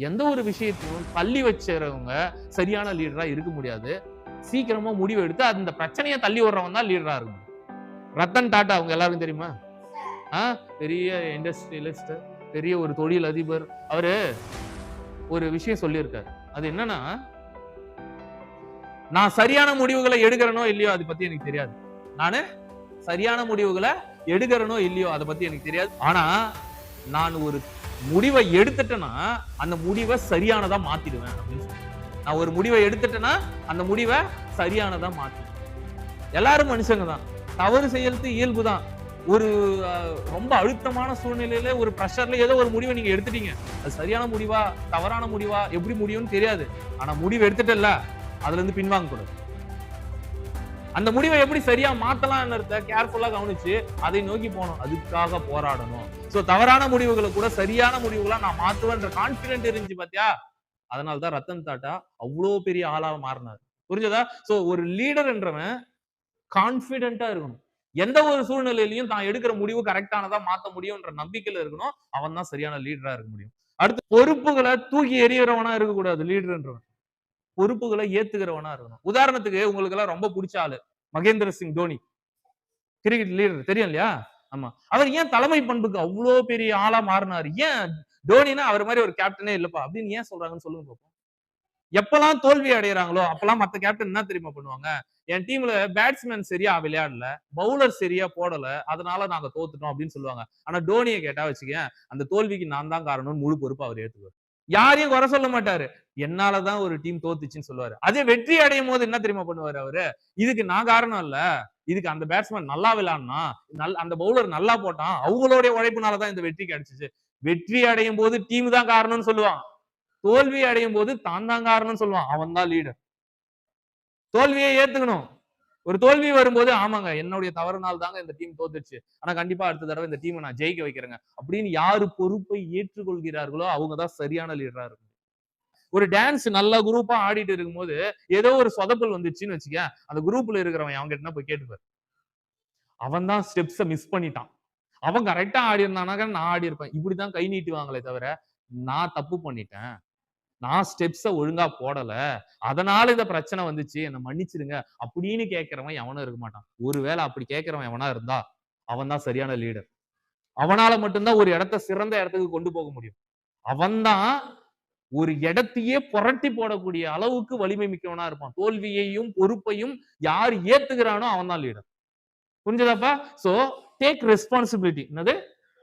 எந்த ஒரு விஷயத்தையும் தள்ளி வச்சுறவங்க சரியான லீடரா இருக்க முடியாது. சீக்கிரமா முடிவு எடுத்து அந்த பிரச்சனையை தள்ளி விடுறவன் தான் லீடரா இருக்கும். ரத்தன் டாடா அவங்க எல்லாருக்கும் தெரியுமா? பெரிய இண்டஸ்ட்ரியலிஸ்ட், பெரிய ஒரு தொழில் அதிபர். அவரு ஒரு விஷயம் சொல்லியிருக்காரு. அது என்னன்னா, நான் சரியான முடிவுகளை எடுக்கிறனோ இல்லையோ அதை பத்தி எனக்கு தெரியாது. நானு சரியான முடிவுகளை எடுக்கிறனோ இல்லையோ அதை பத்தி எனக்கு தெரியாது. ஆனா நான் ஒரு முடிவை எடுத்துட்டேன்னா அந்த முடிவை சரியானதா மாத்திடுவேன் அப்படின்னு சொல்றேன். நான் ஒரு முடிவை எடுத்துட்டேன்னா அந்த முடிவை சரியானதா மாத்திடுவேன். எல்லாரும் மனுஷங்க தான். தவறு செய்யறது இயல்பு தான். ஒரு ரொம்ப அழுத்தமான சூழ்நிலையில ஒரு பிரஷர்ல ஏதோ ஒரு முடிவை நீங்க எடுத்துட்டீங்க. அது சரியான முடிவா தவறான முடிவா எப்படி முடியும்னு தெரியாது. ஆனா முடிவு எடுத்துட்டல்ல, அதுல இருந்து பின்வாங்க கூடாது. அந்த முடிவை எப்படி சரியா மாத்தலாம்ன்றத கேர்ஃபுல்லா கவனிச்சு அதை நோக்கி போகணும். அதுக்காக போராடணும். சோ தவறான முடிவுகளை கூட சரியான முடிவுகளா நான் மாத்துவேன்ற கான்பிடென்ட் இருந்துச்சு பாத்தியா? அதனாலதான் ரத்தன் டாடா அவ்வளோ பெரிய ஆளா மாறினார். புரிஞ்சதா? சோ ஒரு லீடர் என்றவன் கான்பிடென்ட்டா இருக்கணும். எந்த ஒரு சூழ்நிலையிலையும் தான் எடுக்கிற முடிவு கரெக்டானதா மாத்த முடியும்ன்ற நம்பிக்கையில இருக்கணும். அவன் தான் சரியான லீடரா இருக்க முடியும். அடுத்து பொறுப்புகளை தூக்கி எறியறவனா இருக்கக்கூடாது லீடர்ன்றவன். பொறுப்புகளை ஏத்துக்கிறவனா இருக்கணும். உதாரணத்துக்கு உங்களுக்கு எல்லாம் ரொம்ப பிடிச்ச ஆளு மகேந்திர சிங் தோனி, கிரிக்கெட் லீடர் தெரியும் இல்லையா? ஆமா. அவர் ஏன் தலைமை பண்புக்கு அவ்வளோ பெரிய ஆளா மாறினாரு? ஏன் தோனினா அவர் மாதிரி ஒரு கேப்டனே இல்லப்பா அப்படின்னு ஏன் சொல்றாங்கன்னு சொல்லுங்க பாப்போம். எப்பெல்லாம் தோல்வி அடையறாங்களோ அப்பெல்லாம் மத்த கேப்டன் என்ன தெரியுமா பண்ணுவாங்க? என் டீம்ல பேட்ஸ்மேன் சரியா விளையாடல, பவுலர் சரியா போடல, அதனால நாங்க தோத்துட்டோம் அப்படின்னு சொல்லுவாங்க. ஆனா டோனிய கேட்டா வச்சுக்கயேன், அந்த தோல்விக்கு நான் தான் காரணம்னு முழு பொறுப்பு அவர் ஏத்துக்குவார். யாரையும் குறை சொல்ல மாட்டாரு. என்னாலதான் ஒரு டீம் தோத்துச்சுன்னு சொல்லுவாரு. அதே வெற்றி அடையும் போது என்ன தெரியுமா பண்ணுவாரு அவரு? இதுக்கு நான் காரணம் இல்ல. இதுக்கு அந்த பேட்ஸ்மேன் நல்லா விளையாடுனா, அந்த பவுலர் நல்லா போட்டான். அவங்களுடைய உழைப்புனாலதான் இந்த வெற்றி கிடைச்சுச்சு. வெற்றி அடையும் போது டீம் தான் காரணம்னு சொல்லுவான். தோல்வி அடையும் போது தான் தான் காரணம்னு சொல்லுவான். அவன் தான் லீடர். தோல்வியை ஏத்துக்கணும். ஒரு தோல்வி வரும்போது ஆமாங்க என்னுடைய தவறுனால தாங்க இந்த டீம் தோத்துச்சு. ஆனா கண்டிப்பா அடுத்த தடவை இந்த டீமை நான் ஜெயிக்க வைக்கிறேங்க. அப்படின்னு யாரு பொறுப்பை ஏற்றுக்கொள்கிறார்களோ அவங்க தான் சரியான லீடரா இருக்கும். ஒரு டான்ஸ் நல்ல குரூப்பா ஆடிட்டு இருக்கும்போது ஏதோ ஒரு சொதப்பல் வந்துச்சுன்னு வச்சுக்க, அந்த குரூப்ல இருக்கிறவன் அவங்க கிட்ட போய் கேட்டுப்பாரு. அவன் தான் ஸ்டெப்ஸ மிஸ் பண்ணிட்டான். அவன் கரெக்டா ஆடி இருந்தானாக்க நான் ஆடி இருப்பேன். இப்படிதான் கை நீட்டுவாங்களே தவிர, நான் தப்பு பண்ணிட்டேன். நான் ஸ்டெப்ஸ ஒழுங்கா போடல. அதனால இந்த பிரச்சனை வந்துச்சு. என்ன மன்னிச்சிடுங்க. அப்படின்னு கேட்கிறவன் எவனும் இருக்க மாட்டான். ஒருவேளை அப்படி கேட்கிறவன் எவனா இருந்தா, அவன் தான் சரியான லீடர். அவனால மட்டும் தான் ஒரு இடத்த சிறந்த இடத்துக்கு கொண்டு போக முடியும். அவன் தான் ஒரு இடத்தையே புரட்டி போடக்கூடிய அளவுக்கு வலிமை மிக்கவனா இருப்பான். தோல்வியையும், பொறுப்பையும் யார் ஏத்துக்கிறானோ அவன் தான் லீடர். புரிஞ்சதாப்பா? So take responsibility. என்னது?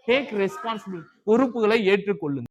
Take responsibility. பொறுப்புகளை ஏற்றுக்கொள்ளுங்க.